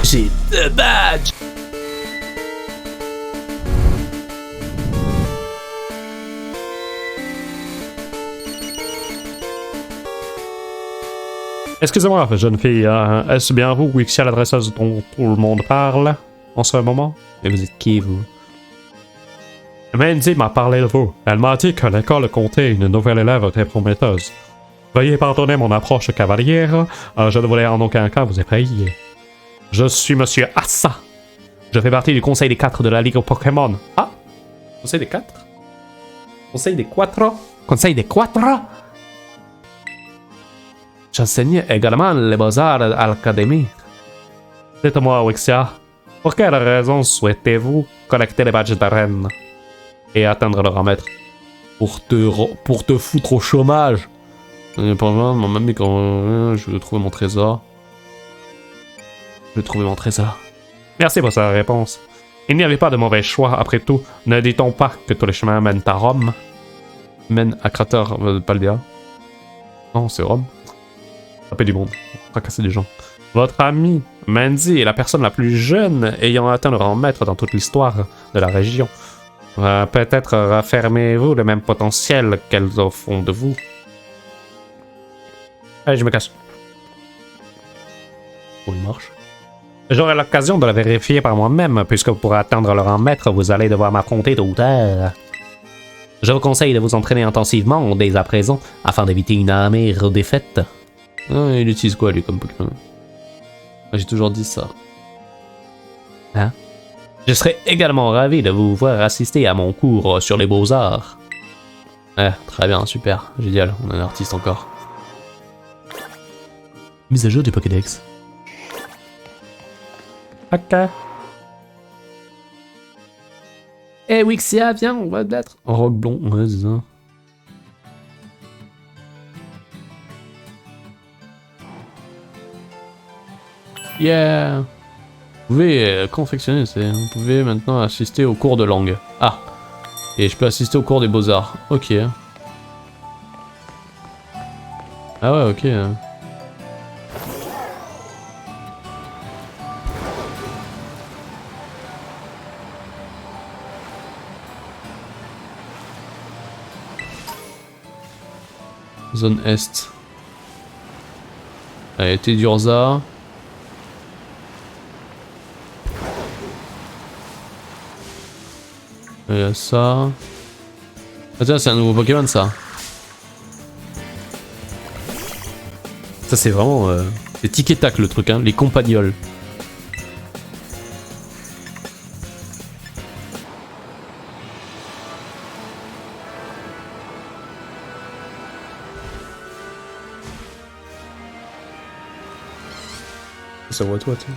J'ai 2 badges. Excusez-moi, jeune fille, est-ce bien vous, Wixia, l'adresseuse dont tout le monde parle en ce moment? Et vous êtes qui, vous? Mandy m'a parlé de vous. Elle m'a dit que l'école comptait une nouvelle élève très prometteuse. Veuillez pardonner mon approche cavalière, je ne voulais en aucun cas vous effrayer. Je suis Monsieur Assa. Je fais partie du Conseil des 4 de la Ligue Pokémon. Ah? Conseil des 4? Conseil des 4? Conseil des 4? J'enseigne également les beaux-arts à l'académie. Dites-moi, Wixia, pour quelle raison souhaitez-vous collecter les badges d'arène et atteindre le rang maître? Pour te foutre au chômage. Pour moi, mon ami, quand je veux trouver mon trésor. Je veux trouver mon trésor. Merci pour sa réponse. Il n'y avait pas de mauvais choix, après tout. Ne dit-on pas que tous les chemins mènent à Rome? Mènent à Crater, pas le dire. Non, c'est Rome. Taper du monde, fracasser des gens. Votre ami Mandy est la personne la plus jeune ayant atteint le rang maître dans toute l'histoire de la région. Peut-être raffermez-vous le même potentiel qu'elles ont fond de vous. Allez, je me casse. Oh, il marche. J'aurai l'occasion de le vérifier par moi-même, puisque pour atteindre le rang maître, vous allez devoir m'affronter tôt ou tard. Je vous conseille de vous entraîner intensivement dès à présent, afin d'éviter une amère défaite. Ah, il utilise quoi lui comme Pokémon? J'ai toujours dit ça. Hein? Je serais également ravi de vous voir assister à mon cours sur les beaux-arts. Très bien, super, génial, on a un artiste encore. Mise à jour du Pokédex. Ok. Eh Wixia, viens, on va te battre. En rock blond, ouais, c'est ça. Yeah! Vous pouvez confectionner, vous pouvez maintenant assister au cours de langue. Ah! Et je peux assister au cours des beaux-arts. Ok. Ah ouais, ok. Zone Est. Allez, Tedurza. Il y a ça. Ah tiens, c'est un nouveau Pokémon ça. Ça c'est vraiment... c'est tic et tac le truc, hein, les compagnols. Ça voit toi, tu.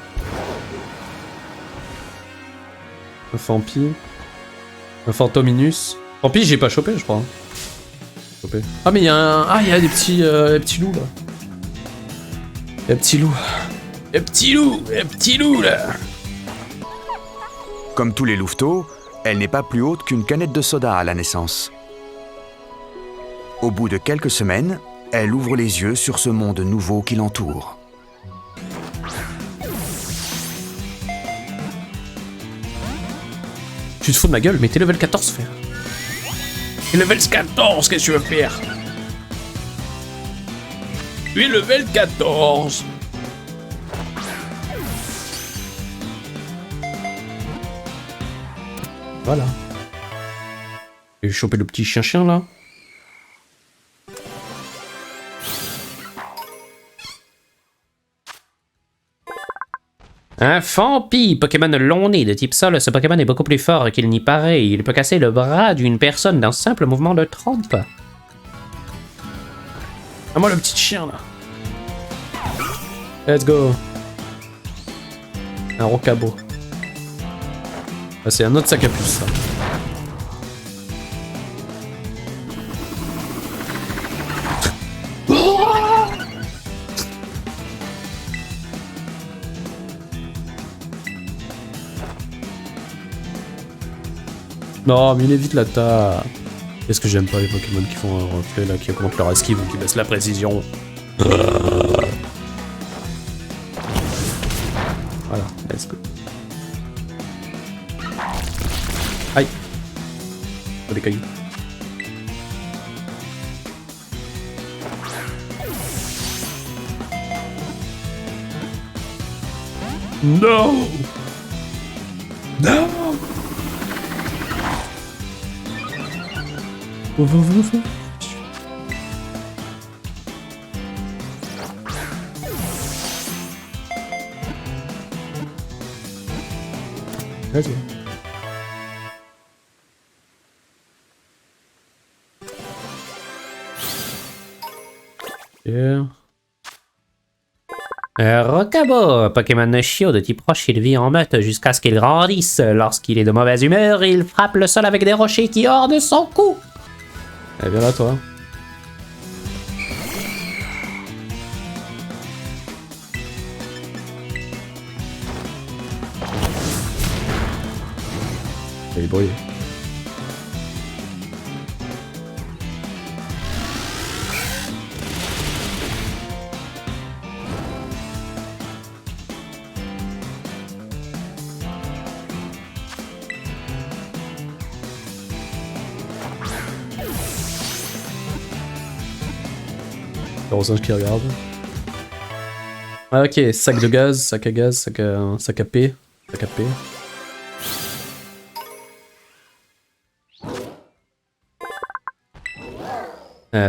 Un Fampi. Un Fantominus. Fampi, j'ai pas chopé, je crois. Chopé. Ah, mais il y a un. Ah, il y a des petits loups là. Les petits loups. Les petits loups là. Comme tous les louveteaux, elle n'est pas plus haute qu'une canette de soda à la naissance. Au bout de quelques semaines, elle ouvre les yeux sur ce monde nouveau qui l'entoure. Tu te fous de ma gueule, mais t'es level 14, frère. T'es level 14, qu'est-ce que tu veux faire? Tu es level 14. Voilà. J'ai chopé le petit chien-chien, là. Un Fampi, Pokémon long-nez de type sol, ce Pokémon est beaucoup plus fort qu'il n'y paraît. Il peut casser le bras d'une personne d'un simple mouvement de trompe. Ah, moi le petit chien là. Let's go. Un Rocabo. Ah, c'est un autre sac à puce ça. Non, mais il évite l'attaque. Qu'est-ce que j'aime pas les Pokémon qui font un reflet là, qui augmentent leur esquive ou qui baissent la précision. Voilà, let's go. Aïe. Oh, des cailloux. No! No! Ouf, ouf, ouf. Vas-y. Yeah. Rocabo, Pokémon chiot de type roche, il vit en meute jusqu'à ce qu'il grandisse. Lorsqu'il est de mauvaise humeur, il frappe le sol avec des rochers qui ornent son cou. Eh bien là, toi. Il est brouillé. Le singe qui regarde. Ah, ok, sac de gaz, sac à gaz, sac à P. Sac à P.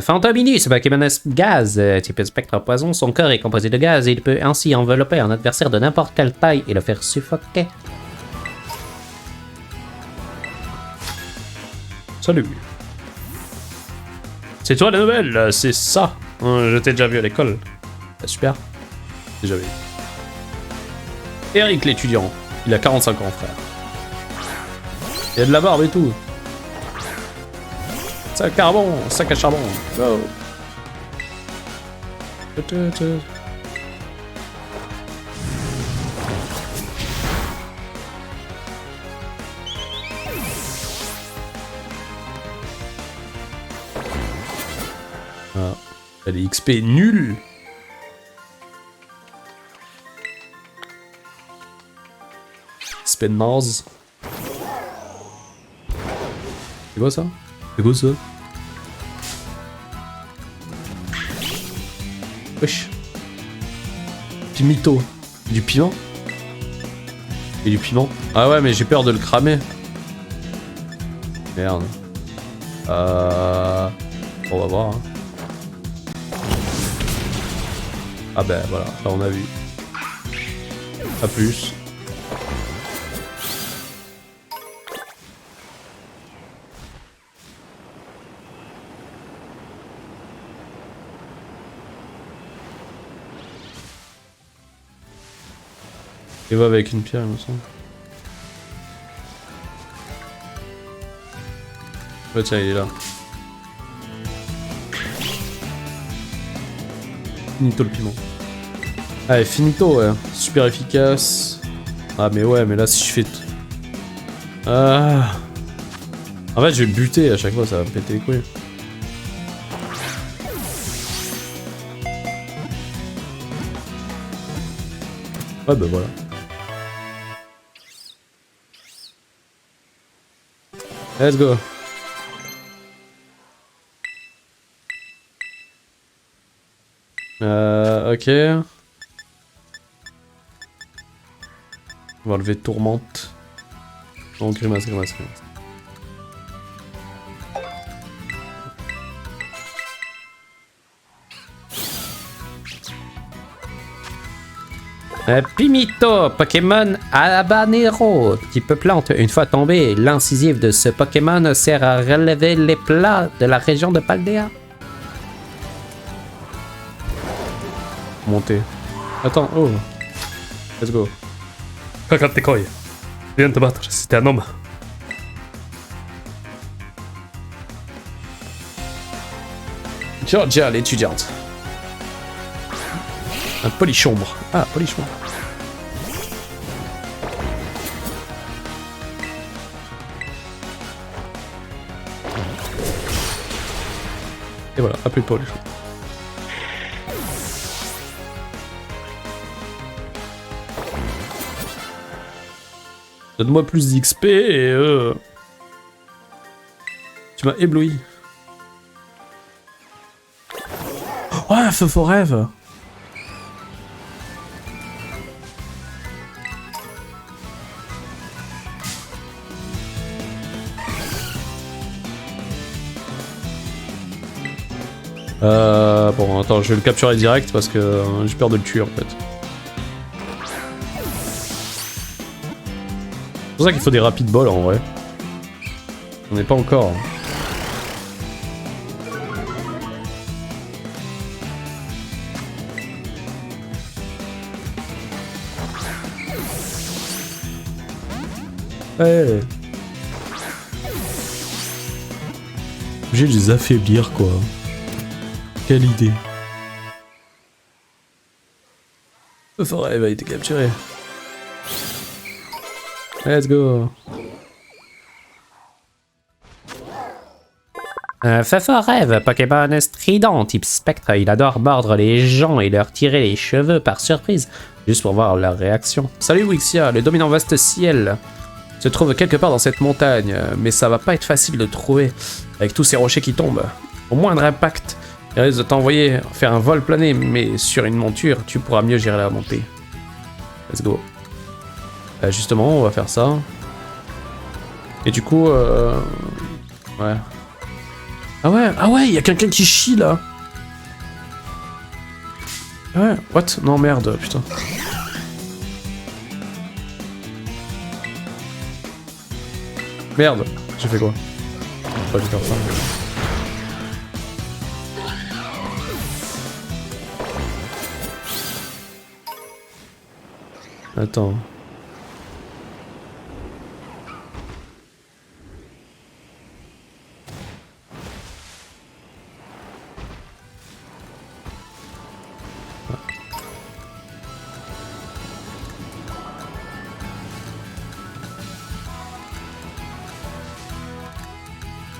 Fantominus, Pokémon gaz, type spectre poison, son corps est composé de gaz et il peut ainsi envelopper un adversaire de n'importe quelle taille et le faire suffoquer. Salut. C'est toi la nouvelle, c'est ça. Je t'ai déjà vu à l'école. Super. Déjà vu. Eric l'étudiant, il a 45 ans frère. Il a de la barbe et tout. Sac à carbon, sac à charbon. Go. Ah, elle est XP nulle. XP de naze. C'est quoi ça? C'est quoi ça? Wesh. Pimito. Du piment? Et du piment? Ah ouais, mais j'ai peur de le cramer. Merde. On va voir. Hein. Ah ben voilà, là on a vu. A plus. Il va avec une pierre, il me semble. Ouais, tiens, il est là. Finito le piment. Allez, finito, ouais. Super efficace. Ah, mais ouais, mais là, si je fais tout. Ah. En fait, je vais le buter à chaque fois, ça va me péter les couilles. Ouais, bah voilà. Let's go. Ok. On va enlever tourmente. Non, grimace. Pimito, Pokémon habanero, type plante. Une fois tombé, l'incisive de ce Pokémon sert à relever les plats de la région de Paldea. Monter. Attends, oh. Let's go. Kakatekoi. Viens te battre, c'était un homme. Georgia, l'étudiante. Un polichombre. Ah, polichombre. Et voilà, un peu de polichombre. Donne-moi plus d'XP et tu m'as ébloui. Oh, un feu fort rêve. Bon, attends, je vais le capturer direct parce que j'ai peur de le tuer en fait. C'est pour ça qu'il faut des rapides balls en vrai. On n'est pas encore. Ouais. Obligé de les affaiblir quoi. Quelle idée. Le forêt va être capturé. Let's go. Feu rêve, Pokémon strident type spectre, il adore mordre les gens et leur tirer les cheveux par surprise, juste pour voir leur réaction. Salut Wixia, le dominant vaste ciel se trouve quelque part dans cette montagne, mais ça va pas être facile de trouver, avec tous ces rochers qui tombent. Au moindre impact, il risque de t'envoyer faire un vol plané, mais sur une monture, tu pourras mieux gérer la montée. Let's go. Justement, on va faire ça. Et du coup, ouais. Ah ouais, il y a quelqu'un qui chie là. Ouais, what? Non, merde, putain. Merde, j'ai fait quoi? J'ai pas dû faire ça. Attends.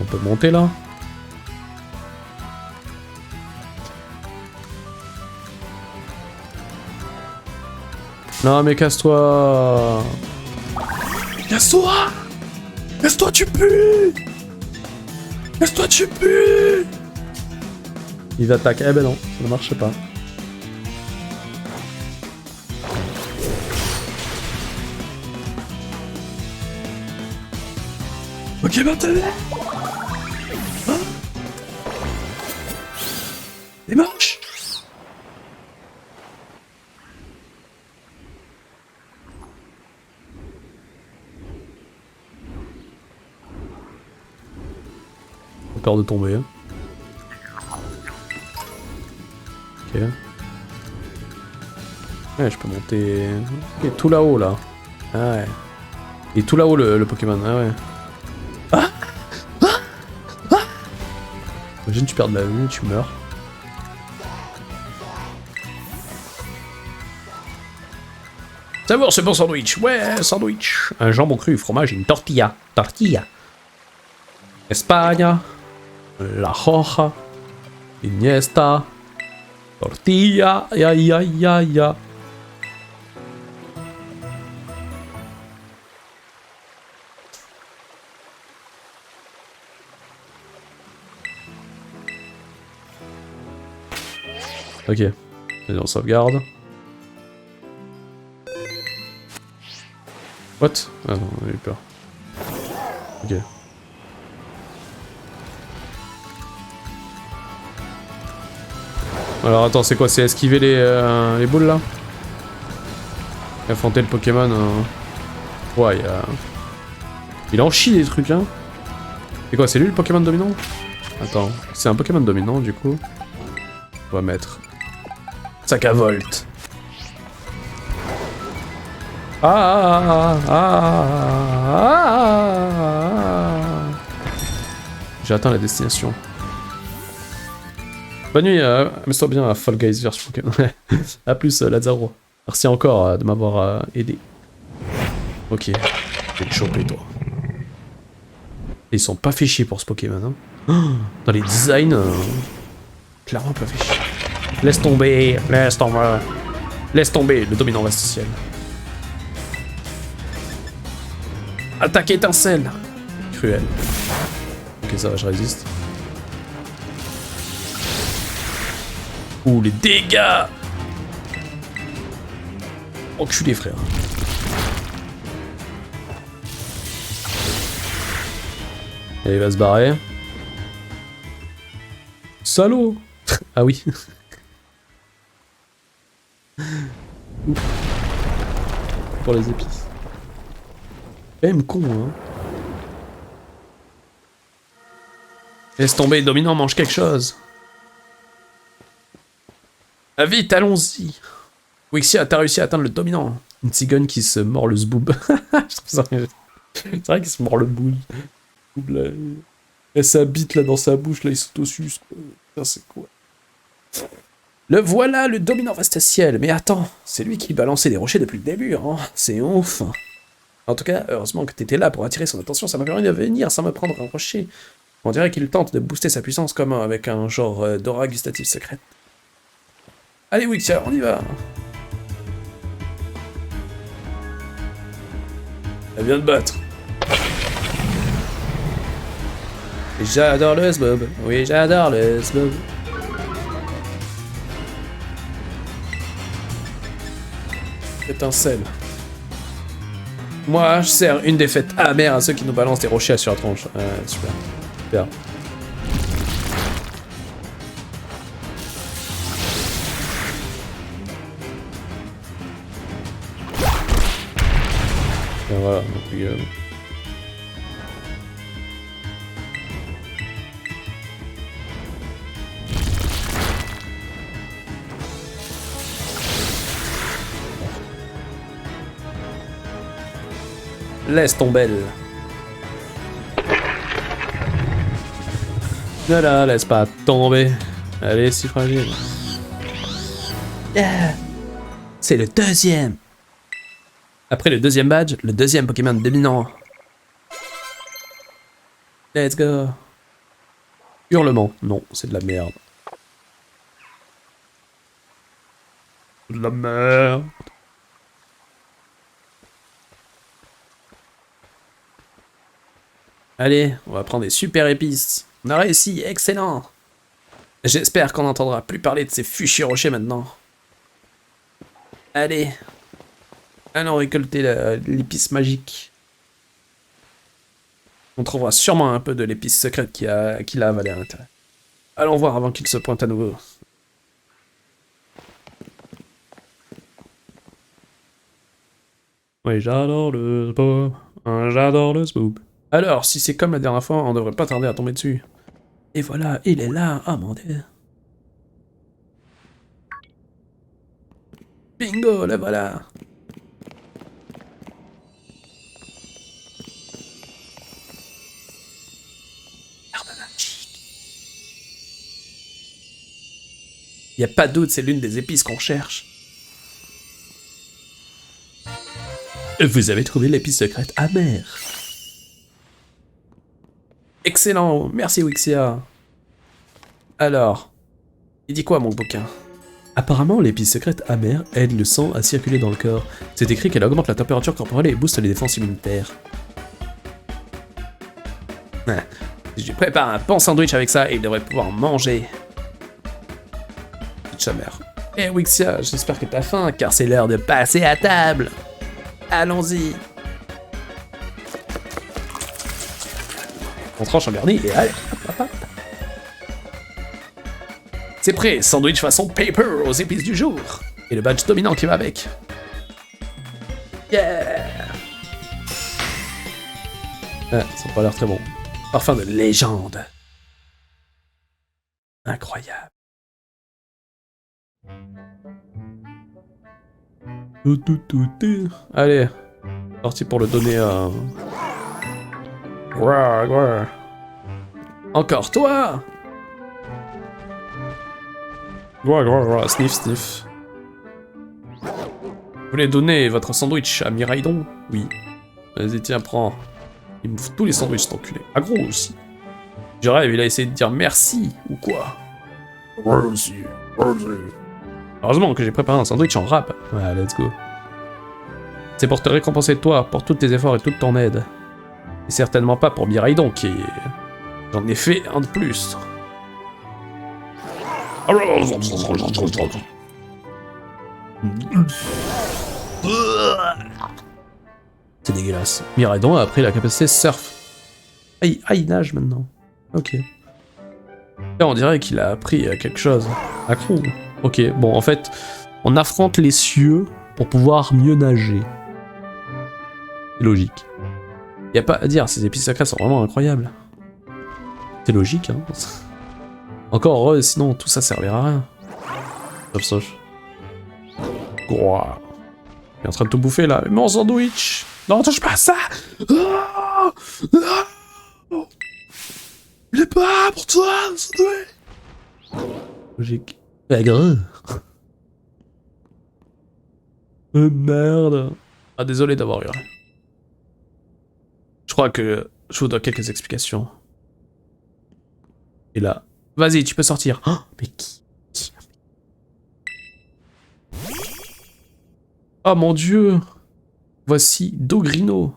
On peut monter là? Non mais casse-toi! Casse-toi! Casse-toi, tu pues! Casse-toi, tu pues! Il attaque. Eh ben non, ça ne marche pas. Ok, bah t'es là! Hein? Il marche! J'ai peur de tomber. Hein. Ok. Ouais, je peux monter. Ok, tout là-haut là. Ah ouais. Et tout là-haut le Pokémon. Ah ouais. Imagine tu perds de la vie, tu meurs. Savoir ce bon sandwich. Ouais, sandwich. Un jambon cru, fromage et une tortilla. Tortilla. Espagne. La Roja. Iniesta. Tortilla. Ya, ya, ya, ya. Ok. Allez, on sauvegarde. What? Ah non, on a eu peur. Ok. Alors attends, c'est quoi? C'est esquiver les boules là? Affronter le Pokémon. Ouais, il en chie des trucs hein. C'est quoi? C'est lui le Pokémon dominant? Attends, c'est un Pokémon dominant du coup. On va mettre sac à volt. J'ai atteint la destination. Bonne nuit, amuse-toi bien à Fall Guys version Pokémon. A plus, Lazaro. Merci encore de m'avoir aidé. Ok, je vais te choper toi. Ils sont pas fait chier pour ce Pokémon. Hein. Dans les designs, clairement pas fait chier. Laisse tomber, laisse tomber. Laisse tomber, le dominant vaste ciel. Attaque étincelle. Cruel. Ok, ça va, je résiste. Ouh, les dégâts. Enculé, frère. Et il va se barrer. Salaud. Ah oui. Pour les épices. Quand même con, hein. Laisse tomber, dominant, mange quelque chose. Ah, vite, allons-y. Wixia, t'as réussi à atteindre le dominant. Une cigogne qui se mord le zboob. Je trouve ça... C'est vrai qu'il se mord le boule. Là. Et sa bite là dans sa bouche, là, il s'autosuce. Putain, c'est quoi? Le voilà, le dominant vaste ciel. Mais attends, c'est lui qui balançait des rochers depuis le début, hein. C'est ouf. En tout cas, heureusement que t'étais là pour attirer son attention. Ça m'a permis de venir sans me prendre un rocher. On dirait qu'il tente de booster sa puissance comme avec un genre d'aura gustative secrète. Allez, Wixia, on y va. Elle vient de battre. J'adore le sbob. Oui, j'adore le sbob. Étincelle. Moi, je sers une défaite amère à ceux qui nous balancent des rochers sur la tronche. Super. Super. Et voilà, donc, laisse tomber. Ne la laisse pas tomber. Elle est si fragile. Yeah. C'est le deuxième. Après le deuxième badge, le deuxième Pokémon dominant. Let's go. Hurlement. Non, c'est de la merde. De la merde. Allez, on va prendre des super épices. On a réussi, excellent. J'espère qu'on n'entendra plus parler de ces fichus rochers maintenant. Allez. Allons récolter l'épice magique. On trouvera sûrement un peu de l'épice secrète qu'il a avalé à l'intérieur. Allons voir avant qu'il se pointe à nouveau. Oui, j'adore le spoob. J'adore le spoob. Alors, si c'est comme la dernière fois, on devrait pas tarder à tomber dessus. Et voilà, il est là. Oh mon dieu. Bingo, le voilà. Y a pas de doute, c'est l'une des épices qu'on cherche. Vous avez trouvé l'épice secrète amère. Excellent, merci Wixia. Alors, il dit quoi mon bouquin? Apparemment, l'épice secrète amère aide le sang à circuler dans le corps. C'est écrit qu'elle augmente la température corporelle et booste les défenses immunitaires. Si je lui prépare un bon sandwich avec ça, il devrait pouvoir manger. Sa mère. Eh Wixia, j'espère que t'as faim, car c'est l'heure de passer à table. Allons-y. On tranche en garni et allez. C'est prêt, sandwich façon paper aux épices du jour. Et le badge dominant qui va avec. Yeah. Ah, ça n'a pas l'air très bon. Parfum de légende. Incroyable. Allez, parti pour le donner à... Encore toi. Sniff, sniff. Vous voulez donner votre sandwich à Miraidon? Oui. Vas-y, tiens, prends. Il bouffe tous les sandwichs, cet enculé. Ah, gros aussi. Je rêve, il a essayé de dire merci, ou quoi? Merci. Heureusement que j'ai préparé un sandwich en rap. Ouais, let's go. C'est pour te récompenser de toi, pour tous tes efforts et toute ton aide. Et certainement pas pour Miraidon qui... J'en ai fait un de plus. C'est dégueulasse. Miraidon a appris la capacité surf. Ah, il nage maintenant. Ok. Là, on dirait qu'il a appris quelque chose. Accro. Ok, bon, en fait, on affronte les cieux pour pouvoir mieux nager. C'est logique. Y a pas à dire, ces épices secrètes sont vraiment incroyables. C'est logique, hein. Encore heureux, sinon tout ça servira à rien. Sauf. Ouah. Il est en train de tout bouffer là. Mon sandwich. Non, touche pas à ça. Ah, ah, il est pas pour toi, le sandwich. Logique. Gros. Merde. Ah, désolé d'avoir hurlé. Je crois que je vous dois quelques explications. Et là, vas-y, tu peux sortir. Oh, mais qui? Oh mon dieu! Voici Dogrino.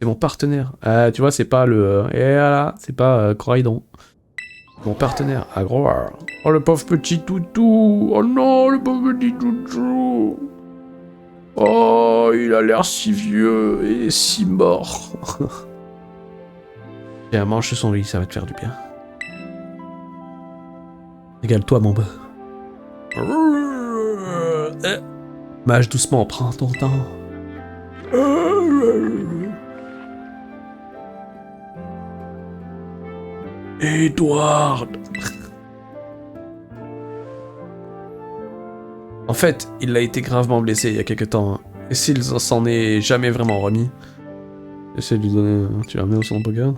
C'est mon partenaire. Ah, tu vois, c'est pas le... et voilà, c'est pas Coraidon. Mon partenaire. Ah, gros. Oh, le pauvre petit toutou. Oh non, le pauvre petit toutou. Oh, il a l'air si vieux et si mort. Viens, mange sur son lit, ça va te faire du bien. Régale-toi, mon bas. Mâche doucement, prends ton temps. Edward. En fait, il a été gravement blessé il y a quelque temps. Et s'il s'en est jamais vraiment remis, essaie de lui donner... Tu l'as amené au centre Pokémon?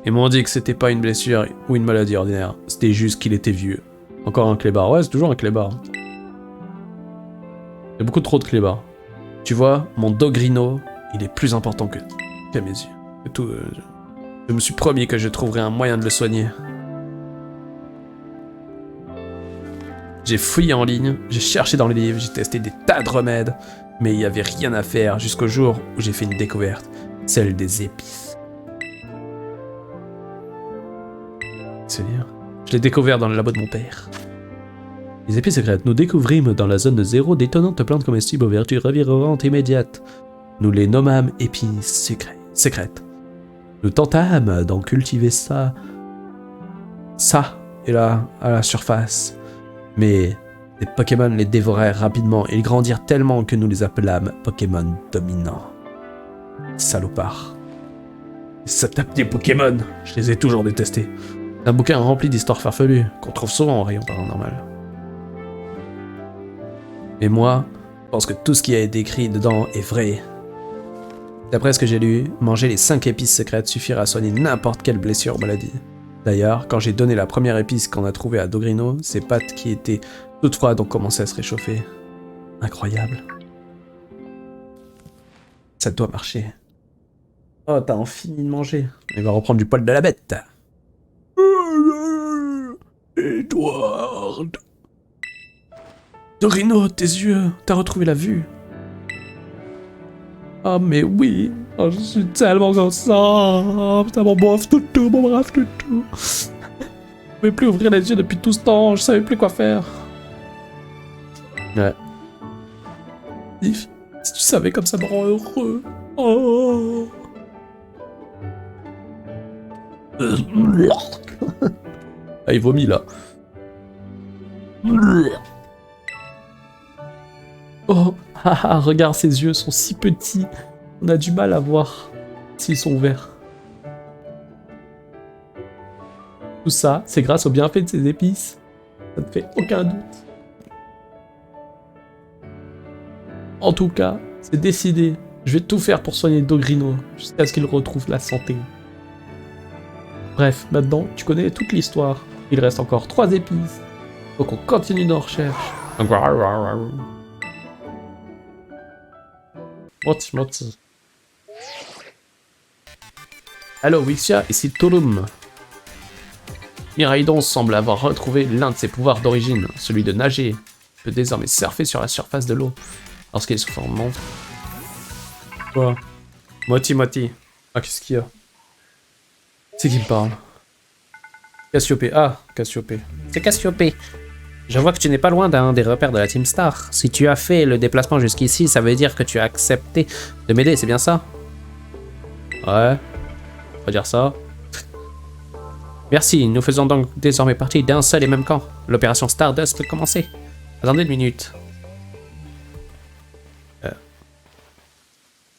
Ils m'ont dit que c'était pas une blessure ou une maladie ordinaire, c'était juste qu'il était vieux. Encore un clébard, ouais, c'est toujours un clébard. Il y a beaucoup trop de clébards. Tu vois, mon Dogrino, il est plus important qu'à mes yeux. C'est tout, je me suis promis que je trouverais un moyen de le soigner. J'ai fouillé en ligne, j'ai cherché dans les livres, j'ai testé des tas de remèdes, mais il n'y avait rien à faire jusqu'au jour où j'ai fait une découverte, celle des épices. C'est dire, je l'ai découvert dans le labo de mon père. Les épices secrètes, nous découvrîmes dans la zone de zéro d'étonnantes plantes comestibles aux vertus revigorantes immédiates. Nous les nommâmes épices secrètes. Nous tentâmes d'en cultiver ça et là, à la surface. Mais les Pokémon les dévorèrent rapidement et ils grandirent tellement que nous les appelâmes Pokémon dominants. Salopards. Ça tape des Pokémon, je les ai toujours détestés. C'est un bouquin rempli d'histoires farfelues, qu'on trouve souvent en rayon paranormal. Mais moi, je pense que tout ce qui a été écrit dedans est vrai. D'après ce que j'ai lu, manger les 5 épices secrètes suffira à soigner n'importe quelle blessure ou maladie. D'ailleurs, quand j'ai donné la première épice qu'on a trouvée à Dogrino, ses pattes qui étaient toutes froides ont commencé à se réchauffer. Incroyable. Ça doit marcher. Oh, t'as en fini de manger. Il va reprendre du poil de la bête. Edward. Dogrino, tes yeux, t'as retrouvé la vue. Ah mais oui, oh, je suis tellement content. Oh, putain, mon brave toutou, mon brave toutou. Je pouvais plus ouvrir les yeux depuis tout ce temps, je savais plus quoi faire. Ouais. Si tu savais comme ça me rend heureux. Oh. Ah, il vomit là. Oh, haha, regarde, ses yeux sont si petits. On a du mal à voir s'ils sont ouverts. Tout ça, c'est grâce au bienfait de ces épices. Ça ne fait aucun doute. En tout cas, c'est décidé. Je vais tout faire pour soigner Dogrino, jusqu'à ce qu'il retrouve la santé. Bref, maintenant, tu connais toute l'histoire. Il reste encore 3 épices. Faut qu'on continue nos recherches. Moti. Allo Wixia, ici Tulum. Miraidon semble avoir retrouvé l'un de ses pouvoirs d'origine, celui de nager. Il peut désormais surfer sur la surface de l'eau, lorsqu'il est sous forme montre. Quoi? Moti. Ah, qu'est-ce qu'il y a? C'est qui me parle? Cassiopée. Ah, Cassiopée. C'est Cassiopée. Je vois que tu n'es pas loin d'un des repères de la Team Star. Si tu as fait le déplacement jusqu'ici, ça veut dire que tu as accepté de m'aider, c'est bien ça? Ouais. On va dire ça. Merci, nous faisons donc désormais partie d'un seul et même camp. L'opération Stardust peut commencer. Attendez une minute.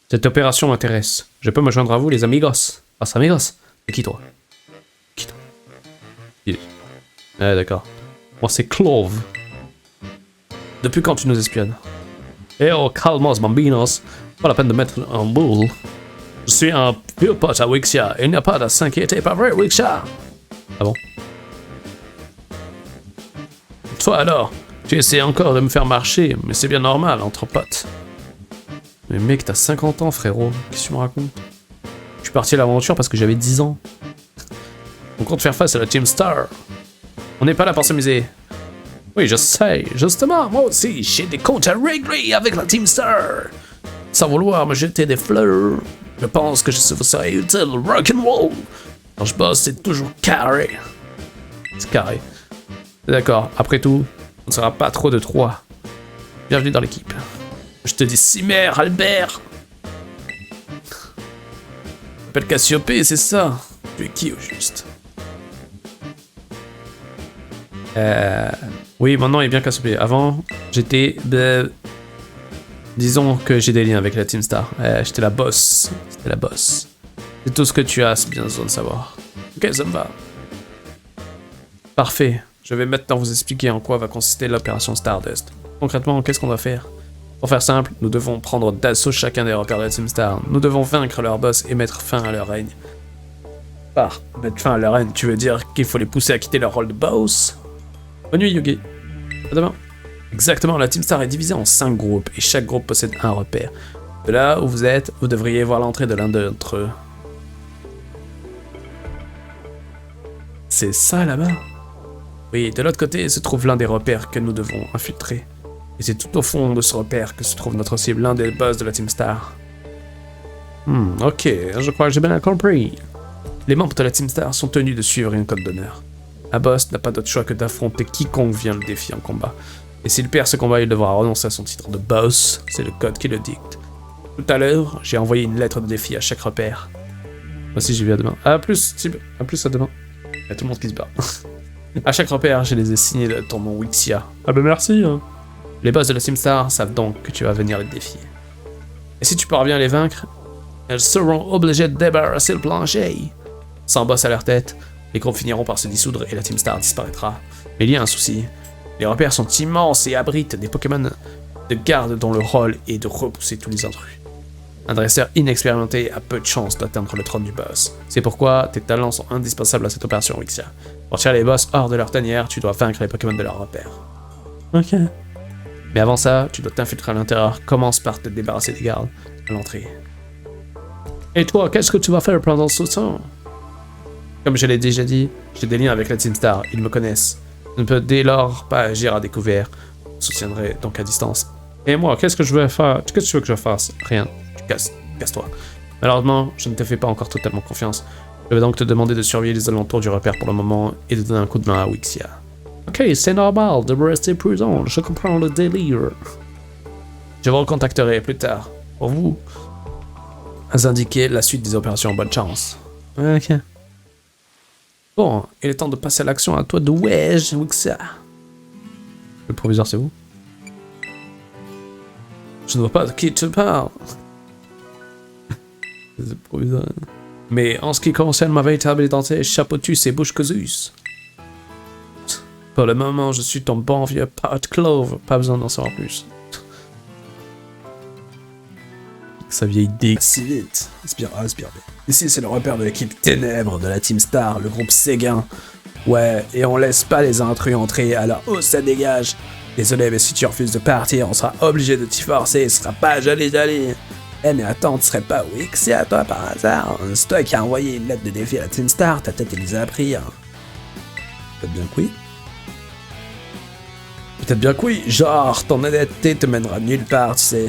Cette opération m'intéresse. Je peux me joindre à vous, les amigos. Ah, c'est amigos? C'est qui toi? Qui toi? Ouais, d'accord. Moi, c'est Clove. Depuis quand tu nous espionnes? Eh oh, calmos, bambinos. Pas la peine de mettre un boule. Je suis un vieux pote à Wixia. Il n'y a pas à s'inquiéter, pas vrai, Wixia? Ah bon? Toi alors, tu essaies encore de me faire marcher, mais c'est bien normal entre potes. Mais mec, t'as 50 ans, frérot. Qu'est-ce que tu me racontes? Je suis parti à l'aventure parce que j'avais 10 ans. On compte faire face à la Team Star. On n'est pas là pour s'amuser. Oui, je sais. Justement, moi aussi, j'ai des comptes à régler avec la Team Star. Sans vouloir me jeter des fleurs, je pense que je vous serais utile rock'n'roll. Quand je bosse, c'est toujours carré. C'est carré. D'accord, après tout, on ne sera pas trop de 3. Bienvenue dans l'équipe. Je te dis Cimer, Albert. Je m'appelle Cassiopée, c'est ça. Tu es qui au juste? Oui, mon nom est bien Cassiopée. Avant, j'étais... Disons que j'ai des liens avec la Team Star. J'étais la boss. C'était la boss. C'est tout ce que tu as bien besoin de savoir. Ok, ça me va. Parfait. Je vais maintenant vous expliquer en quoi va consister l'opération Stardust. Concrètement, qu'est-ce qu'on doit faire? Pour faire simple, nous devons prendre d'assaut chacun des repères de la Team Star. Nous devons vaincre leur boss et mettre fin à leur règne. Par mettre fin à leur règne, tu veux dire qu'il faut les pousser à quitter leur rôle de boss? Bonne nuit, Yugi. À demain. Exactement, la Team Star est divisée en 5 groupes et chaque groupe possède un repère. De là où vous êtes, vous devriez voir l'entrée de l'un d'entre eux. C'est ça là-bas? Oui, de l'autre côté se trouve l'un des repères que nous devons infiltrer. Et c'est tout au fond de ce repère que se trouve notre cible, l'un des boss de la Team Star. Ok, je crois que j'ai bien compris. Les membres de la Team Star sont tenus de suivre un code d'honneur. Un boss n'a pas d'autre choix que d'affronter quiconque vient le défier en combat. Et s'il perd ce combat, il devra renoncer à son titre de boss, c'est le code qui le dicte. Tout à l'heure, j'ai envoyé une lettre de défi à chaque repère. Moi aussi j'y vais à demain. À plus à demain. Il y a tout le monde qui se bat. À chaque repère, je les ai signés de ton nom Wixia. Ah bah merci hein. Les boss de la Team Star savent donc que tu vas venir les défier. Et si tu parviens à les vaincre, elles seront obligées de débarrasser le plancher. Sans boss à leur tête, les groupes finiront par se dissoudre et la Team Star disparaîtra. Mais il y a un souci. Les repères sont immenses et abritent des Pokémon de garde dont le rôle est de repousser tous les intrus. Un dresseur inexpérimenté a peu de chances d'atteindre le trône du boss. C'est pourquoi tes talents sont indispensables à cette opération, Wixia. Pour tirer les boss hors de leur tanière, tu dois vaincre les Pokémon de leur repère. Ok. Mais avant ça, tu dois t'infiltrer à l'intérieur. Commence par te débarrasser des gardes à l'entrée. Et toi, qu'est-ce que tu vas faire pendant ce temps? Comme je l'ai déjà dit, j'ai des liens avec la Team Star, ils me connaissent. Je ne peux dès lors pas agir à découvert. Je soutiendrai donc à distance. Et moi, qu'est-ce que je veux faire? Qu'est-ce que tu veux que je fasse? Rien. Casse-toi. Malheureusement, je ne te fais pas encore totalement confiance. Je vais donc te demander de surveiller les alentours du repère pour le moment et de donner un coup de main à Wixia. Ok, c'est normal de rester prudent, je comprends le délire. Je vous recontacterai plus tard. Pour vous indiquer la suite des opérations. Bonne chance. Ok. Bon, il est temps de passer à l'action. À toi de Wedge, Wixia. Le proviseur, c'est vous? Je ne vois pas de qui tu parles. C'est le proviseur. Mais en ce qui concerne ma véritable identité, chapeautus et bouche cousus. Pour le moment, je suis ton bon vieux pote Clove. Pas besoin d'en savoir plus. Sa vieille idée. Si vite. Inspire bien. Ici, c'est le repère de l'équipe Ténèbres de la Team Star, le groupe Séguin. Ouais, et on laisse pas les intrus entrer, alors ça dégage. Désolé, mais si tu refuses de partir, on sera obligé de t'y forcer, ce sera pas joli. Eh mais attends, tu serais pas Wixia toi par hasard? C'est toi qui as envoyé une lettre de défi à la Team Star, ta tête les a pris. Hein. Peut-être bien que oui. Peut-être bien que oui, genre ton honnêteté te mènera nulle part, tu sais.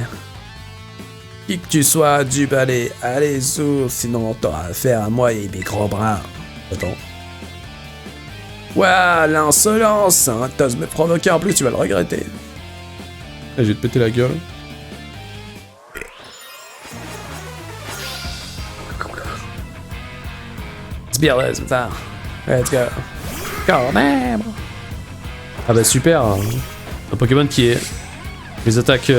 Qui que tu sois, du balai, allez zou, sinon t'auras affaire à moi et mes gros bras. Attends. Ouah, l'insolence, hein. T'oses me provoquer en plus, tu vas le regretter. Je vais te péter la gueule. Sbire, c'est ça. Let's go. Quand même. Ah bah super. Hein. Un Pokémon qui est... Les attaques...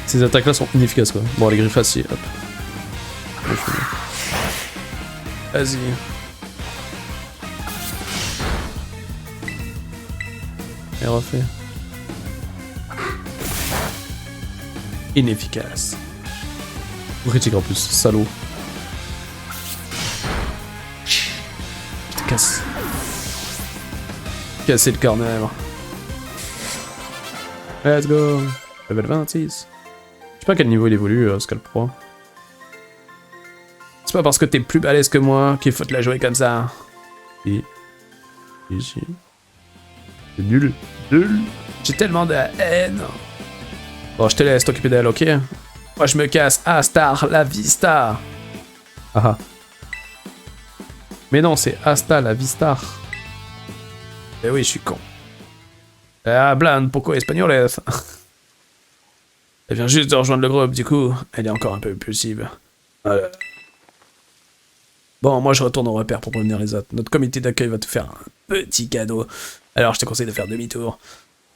Ces attaques-là sont inefficaces, quoi. Bon, les griffes facile, hop. Vas-y. Et refait. Inefficace. Critique en plus, salaud. Je te casse. Casser le corner. Let's go. Level 26. Je sais pas à quel niveau il évolue, Scalp Pro. C'est pas parce que t'es plus balèze que moi qu'il faut te la jouer comme ça. Et... Ici. C'est nul. Nul. J'ai tellement de haine. Bon, je te laisse t'occuper d'elle, ok? Moi, je me casse. Astar la vista. Ah. Mais non, c'est Hasta la vista. Eh oui, je suis con. Hablan poco españoles. Elle vient juste de rejoindre le groupe, du coup, elle est encore un peu impulsive. Bon, moi je retourne au repère pour prévenir les autres. Notre comité d'accueil va te faire un petit cadeau. Alors je te conseille de faire demi-tour.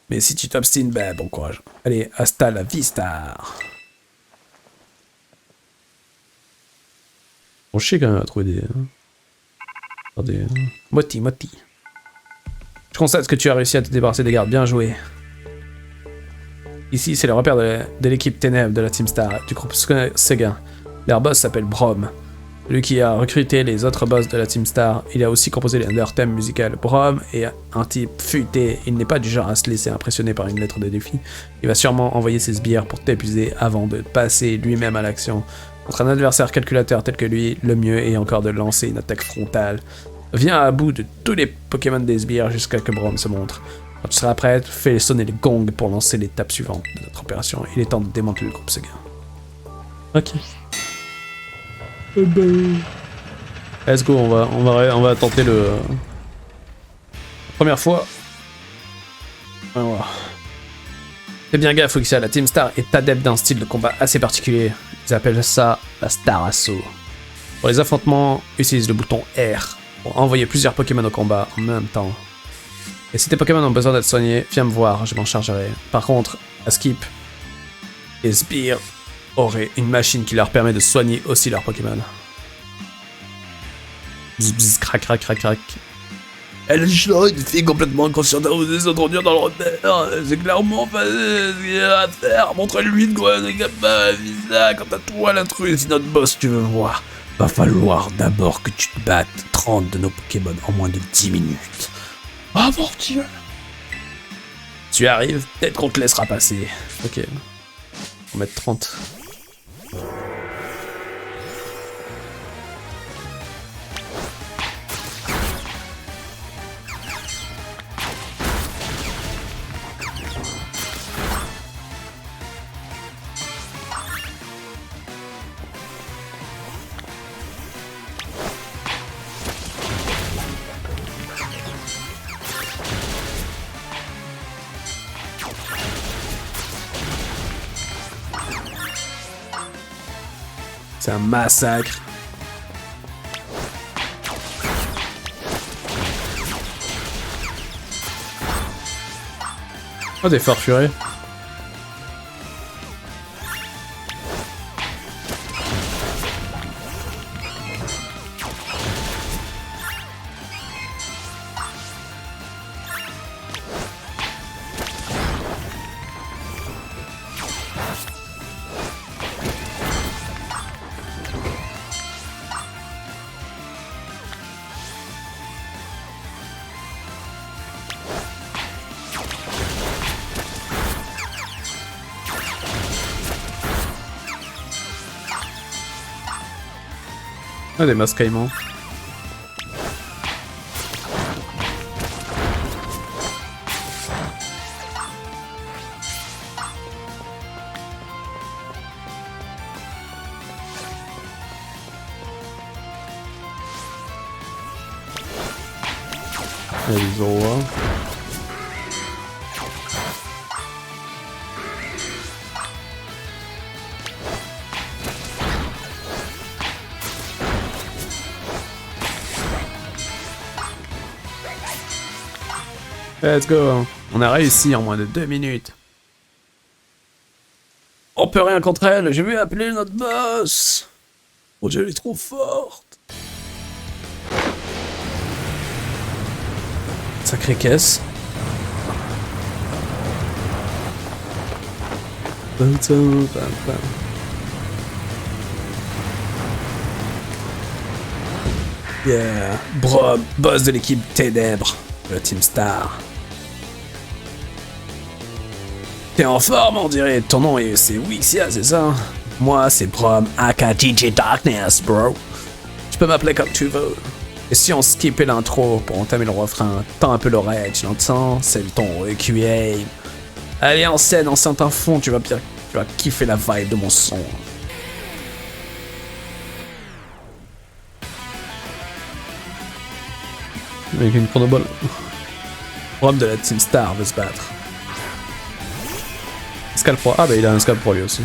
Mais si tu t'obstines, bah bon courage. Allez, hasta la vista. On chie quand même à trouver des... Moti. Je constate que tu as réussi à te débarrasser des gardes. Bien joué. Ici, c'est le repère de l'équipe Ténèbres de la Team Star, du groupe Seguin. Leur boss s'appelle Brom. Lui qui a recruté les autres boss de la Team Star, il a aussi composé leur thème musical. Brom est un type futé, il n'est pas du genre à se laisser impressionner par une lettre de défi. Il va sûrement envoyer ses sbires pour t'épuiser avant de passer lui-même à l'action. Contre un adversaire calculateur tel que lui, le mieux est encore de lancer une attaque frontale. Viens à bout de tous les Pokémon des sbires jusqu'à que Brom se montre. Quand tu seras prête, fais sonner les gongs pour lancer l'étape suivante de notre opération. Il est temps de démanteler le groupe Seguin. Ok. Let's go, on va tenter le... Première fois. Fais bien gaffe, Fuxia, la Team Star est adepte d'un style de combat assez particulier. Ils appellent ça la Star Assaut. Pour les affrontements, utilise le bouton R pour envoyer plusieurs Pokémon au combat en même temps. Et si tes Pokémon ont besoin d'être soignés, viens me voir, je m'en chargerai. Par contre, à Skip, les sbires auraient une machine qui leur permet de soigner aussi leurs Pokémon. Bzz bzz, crac crac crac crac. Elle est une fille complètement inconsciente à oser s'introduire dans le repère. C'est clairement pas ce qu'il y a à faire. Montre-lui de quoi on est capable, Visa. Quant à toi, l'intrus, si notre boss tu veux voir, va falloir d'abord que tu te battes 30 de nos Pokémon en moins de 10 minutes. Oh mon Dieu! Tu arrives, peut-être qu'on te laissera passer. Ok. On va mettre 30. C'est un massacre. Oh, des farfurés. Ah, des masses caïmans. Les Zoroa. Let's go. On a réussi en moins de 2 minutes. On peut rien contre elle, je vais appeler notre boss. Oh, elle est trop forte. Sacrée caisse. Yeah. Bro, boss de l'équipe Ténèbres, le Team Star. T'es en forme, on dirait. Ton nom c'est Wixia, c'est ça? Moi, c'est Brom, aka DJ Darkness, bro. Tu peux m'appeler comme tu veux. Et si on skippait l'intro pour entamer le refrain, tends un peu l'oreille, tu l'entends? C'est le ton Requiem. Allez, en scène, en synth à fond, tu vas kiffer la vibe de mon son. Avec une chronoball. Brom de la Team Star veut se battre. Scalp Pro. Ah bah il a un Scalp Pro lui aussi.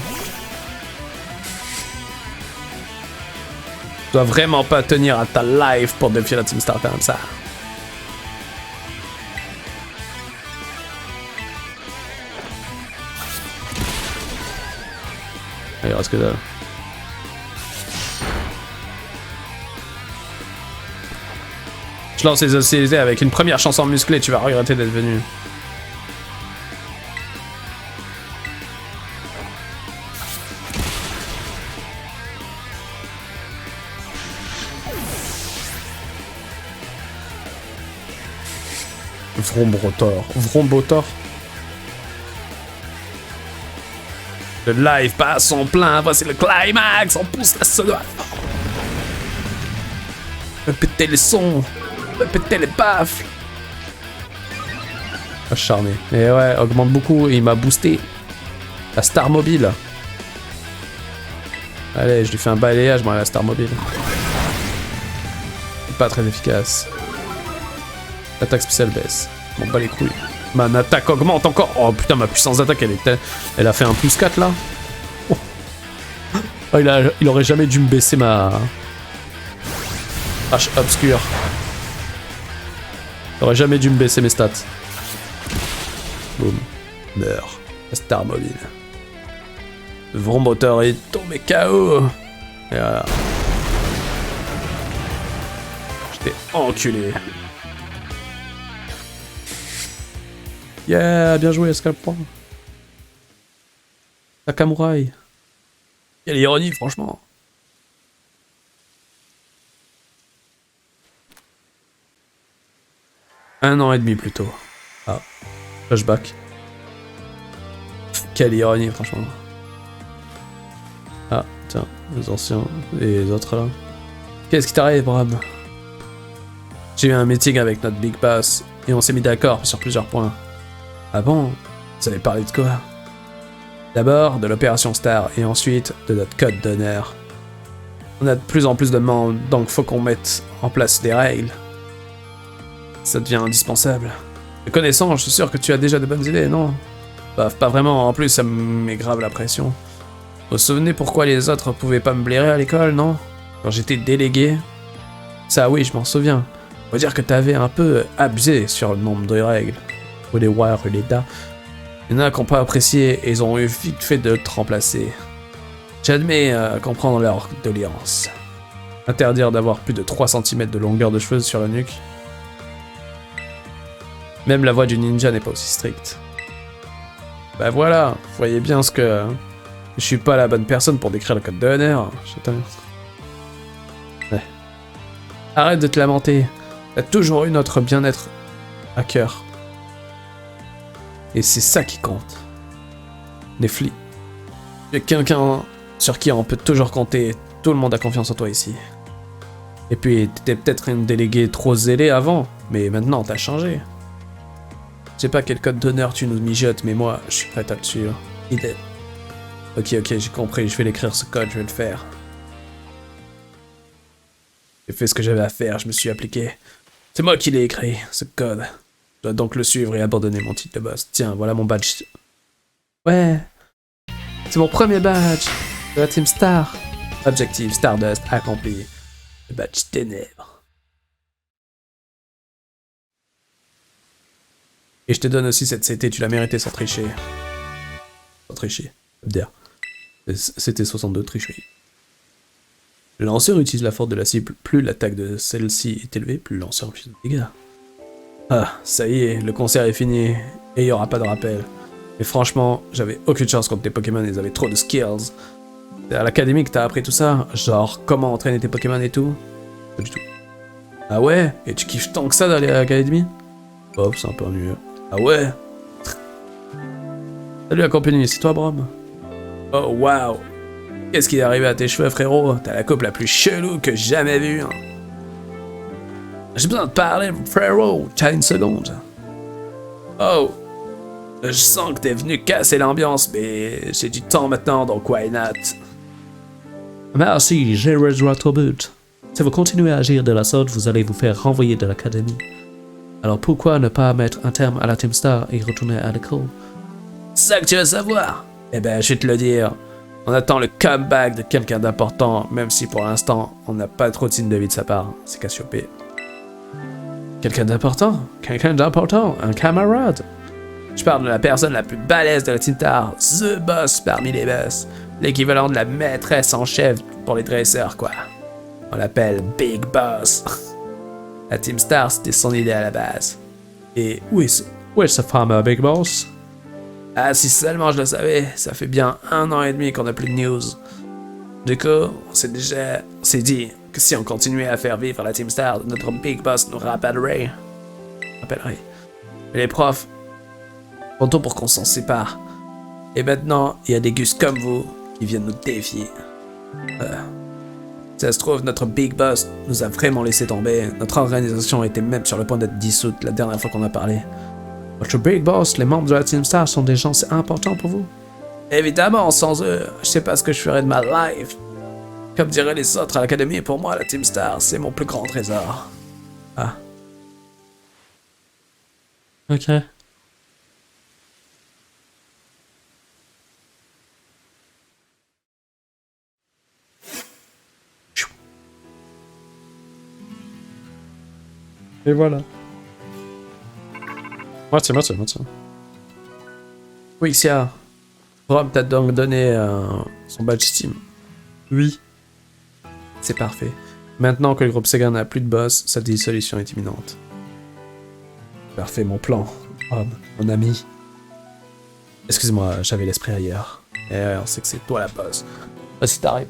Tu dois vraiment pas tenir à ta life pour défier la Team Star comme ça. Il reste que dalle. Je lance les hostilités avec une première chanson musclée, tu vas regretter d'être venu. Vrombotor. Le live passe son plein, voici le climax, on pousse la sonore. Répétez les sons, répétez les baffles. Acharné. Et ouais, augmente beaucoup, il m'a boosté. La Star Mobile. Allez, je lui fais un balayage, moi, la Star Mobile. Pas très efficace. L'attaque spéciale baisse. Bon, bah les couilles. Ma attaque augmente encore. Oh putain, ma puissance d'attaque, elle a fait un plus 4 là. Oh. Oh, il aurait jamais dû me baisser ma hache obscure. Il aurait jamais dû me baisser mes stats. Boum. Meurs. La Star Mobile. Le Vromboteur est tombé KO. Et voilà. J'étais enculé. Yeah, bien joué, Scalp Pro. Samurai. Quelle ironie, franchement. Un an et demi plus tôt. Ah, flashback. Quelle ironie, franchement. Ah, tiens, les anciens et les autres là. Qu'est-ce qui t'arrive, Bram? J'ai eu un meeting avec notre Big Boss et on s'est mis d'accord sur plusieurs points. Ah bon? Vous avez parlé de quoi? D'abord de l'opération Star et ensuite de notre code d'honneur. On a de plus en plus de membres, donc faut qu'on mette en place des règles. Ça devient indispensable. Me connaissant, je suis sûr que tu as déjà de bonnes idées, non? Bah, pas vraiment, en plus ça me met grave la pression. Vous vous souvenez pourquoi les autres pouvaient pas me blairer à l'école, non? Quand j'étais délégué? Ça oui, je m'en souviens. Faut dire que t'avais un peu abusé sur le nombre de règles. Ou les War et les Da. Il y en a qui n'ont pas apprécié et ils ont eu vite fait de te remplacer. J'admets comprendre leur doléance. Interdire d'avoir plus de 3 cm de longueur de cheveux sur la nuque. Même la voix du ninja n'est pas aussi stricte. Bah voilà, vous voyez bien ce que... Je suis pas la bonne personne pour décrire le code d'honneur. Ouais. Arrête de te lamenter. T'as toujours eu notre bien-être à cœur. Et c'est ça qui compte. Les flics. Il y a quelqu'un sur qui on peut toujours compter. Tout le monde a confiance en toi ici. Et puis, t'étais peut-être une déléguée trop zélée avant, mais maintenant t'as changé. Je sais pas quel code d'honneur tu nous mijotes, mais moi, je suis prêt à le suivre. Idem. Ok, j'ai compris, je vais l'écrire ce code, je vais le faire. J'ai fait ce que j'avais à faire, je me suis appliqué. C'est moi qui l'ai écrit, ce code. Je dois donc le suivre et abandonner mon titre de boss. Tiens, voilà mon badge. Ouais. C'est mon premier badge de la Team Star. Objectif Stardust accompli. Le badge ténèbres. Et je te donne aussi cette CT, tu l'as mérité sans tricher. Sans tricher. C'était 62 tricherie. Le lanceur utilise la force de la cible. Plus l'attaque de celle-ci est élevée, plus le lanceur inflige de dégâts. Ah, ça y est, le concert est fini. Et il n'y aura pas de rappel. Mais franchement, j'avais aucune chance contre tes Pokémon, ils avaient trop de skills. C'est à l'académie que t'as appris tout ça? Genre, comment entraîner tes Pokémon et tout? Pas du tout. Ah ouais? Et tu kiffes tant que ça d'aller à l'académie? Bof, c'est un peu ennuyeux. Ah ouais? Salut la compagnie, c'est toi Brom? Oh waouh! Qu'est-ce qui est arrivé à tes cheveux frérot? T'as la coupe la plus chelou que j'ai jamais vue. Hein. J'ai besoin de parler frérot, t'as une seconde. Oh! Je sens que t'es venu casser l'ambiance, mais j'ai du temps maintenant, donc why not? Merci, j'ai rejoint au but. Si vous continuez à agir de la sorte, vous allez vous faire renvoyer de l'académie. Alors pourquoi ne pas mettre un terme à la Team Star et retourner à l'école? C'est ça que tu veux savoir? Eh ben, je vais te le dire. On attend le comeback de quelqu'un d'important, même si pour l'instant, on n'a pas trop de signes de vie de sa part. C'est Cassiopée. Quelqu'un d'important? Quelqu'un d'important? Un camarade? Je parle de la personne la plus balèze de la Team Star, The Boss parmi les boss. L'équivalent de la maîtresse en chef pour les dresseurs, quoi. On l'appelle Big Boss. La Team Star, c'était son idée à la base. Et où est ce fameux Big Boss? Ah, si seulement je le savais, ça fait bien 1 an et demi qu'on n'a plus de news. Du coup, on s'est dit que si on continuait à faire vivre la Team Star, notre Big Boss nous rappellerait. Mais les profs, tantôt pour qu'on s'en sépare. Et maintenant, il y a des gus comme vous qui viennent nous défier. Ça se trouve, notre Big Boss nous a vraiment laissé tomber. Notre organisation était même sur le point d'être dissoute la dernière fois qu'on a parlé. Votre Big Boss, les membres de la Team Star sont des gens importants pour vous? Évidemment, sans eux, je sais pas ce que je ferais de ma life. Comme diraient les autres à l'académie, pour moi, la Team Star, c'est mon plus grand trésor. Ah. Ok. Et voilà. Moitié. Oui, Xia. Brom t'a donc donné son badge Steam. Oui. C'est parfait. Maintenant que le groupe Sega n'a plus de boss, sa dissolution est imminente. Parfait, mon plan. Brom, mon ami. Excuse-moi, j'avais l'esprit ailleurs. Et on sait que c'est toi la boss. Vas-y, t'arrives.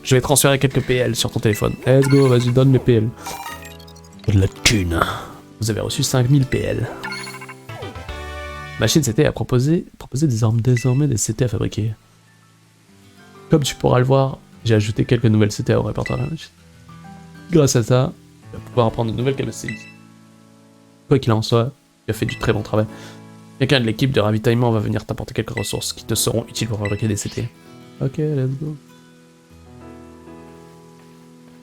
Je vais transférer quelques PL sur ton téléphone. Let's go, vas-y, donne les PL. De la thune. Vous avez reçu 5000 PL. Machine CT a proposé désormais des CT à fabriquer. Comme tu pourras le voir, j'ai ajouté quelques nouvelles CT au répertoire de la machine. Grâce à ça, tu vas pouvoir apprendre de nouvelles capacités. Quoi qu'il en soit, tu as fait du très bon travail. Quelqu'un de l'équipe de ravitaillement va venir t'apporter quelques ressources qui te seront utiles pour fabriquer des CT. Ok, let's go.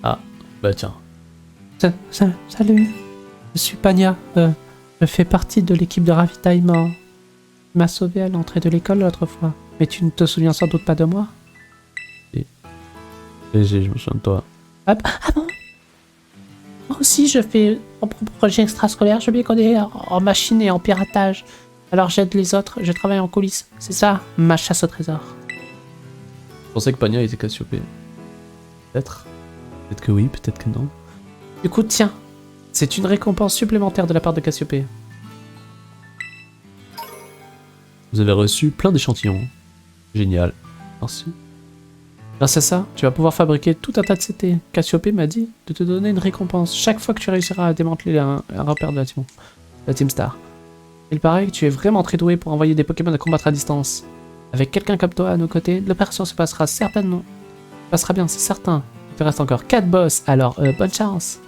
Ah, bah tiens. Salut, je suis Pania. Je fais partie de l'équipe de ravitaillement. Tu m'as sauvé à l'entrée de l'école l'autre fois. Mais tu ne te souviens sans doute pas de moi? Je me souviens de toi. Ah bon? Moi aussi, je fais mon propre projet extrascolaire. Je m'y connais en machine et en piratage. Alors j'aide les autres, je travaille en coulisses. C'est ça, ma chasse au trésor. Je pensais que Pania était Cassiopée. Peut-être. Peut-être que oui, peut-être que non. Du coup, tiens, c'est une récompense supplémentaire de la part de Cassiopée. Vous avez reçu plein d'échantillons. Génial. Merci. Grâce à ça, tu vas pouvoir fabriquer tout un tas de CT. Cassiopée m'a dit de te donner une récompense chaque fois que tu réussiras à démanteler un repère de la Team Star. Il paraît que tu es vraiment très doué pour envoyer des Pokémon à combattre à distance. Avec quelqu'un comme toi à nos côtés, l'opération se passera certainement. Passera bien, c'est certain. Il te reste encore 4 boss, alors bonne chance.